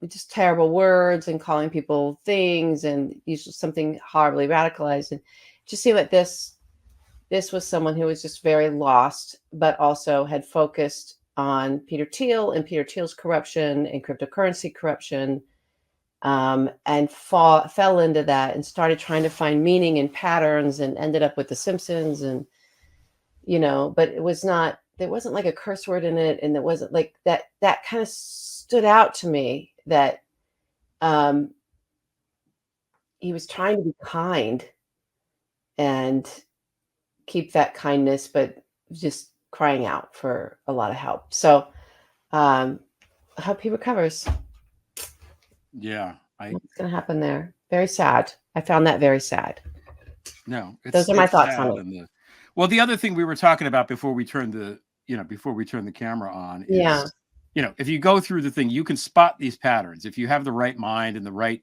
just terrible words and calling people things and usually something horribly radicalized. And just see what this was someone who was just very lost, but also had focused on Peter Thiel and Peter Thiel's corruption and cryptocurrency corruption, and fell into that and started trying to find meaning and patterns and ended up with The Simpsons. And, but it was not, there wasn't like a curse word in it. And it wasn't like that kind of stood out to me, that he was trying to be kind and keep that kindness, but just crying out for a lot of help. So I hope he recovers. Yeah. What's going to happen there? Very sad. I found that very sad. No, those are my thoughts on it. Well, the other thing we were talking about before we turned the camera on is, if you go through the thing, you can spot these patterns. If you have the right mind and the right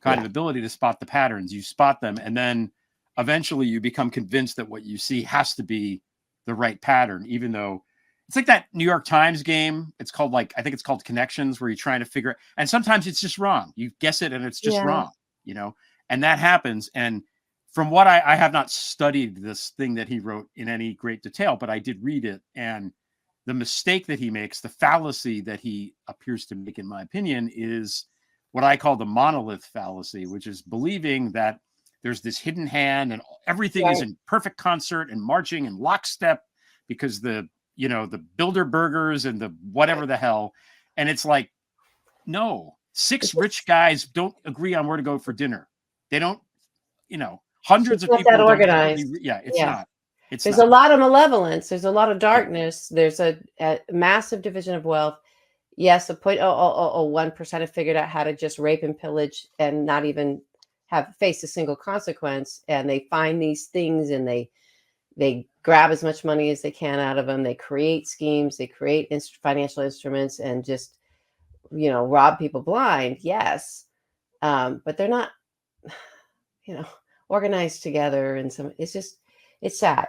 kind of ability to spot the patterns, you spot them. And then eventually you become convinced that what you see has to be the right pattern, even though it's like that New York Times game. It's called I think it's called Connections, where you're trying to figure it. And sometimes it's just wrong. You guess it and it's just wrong, and that happens. And from what I have not studied this thing that he wrote in any great detail, but I did read it. And the mistake that he makes, the fallacy that he appears to make, in my opinion, is what I call the monolith fallacy, which is believing that there's this hidden hand and everything is in perfect concert and marching in lockstep because the Bilderbergers and the whatever the hell. And it's like, no, 6 rich guys don't agree on where to go for dinner. They don't, hundreds of people. That organized. It's not. There's a lot of malevolence. There's a lot of darkness. There's a massive division of wealth. Yes, 1% have figured out how to just rape and pillage and not even face a single consequence. And they find these things and they grab as much money as they can out of them. They create schemes. They create financial instruments and just, rob people blind. Yes. But they're not, organized together. And it's sad.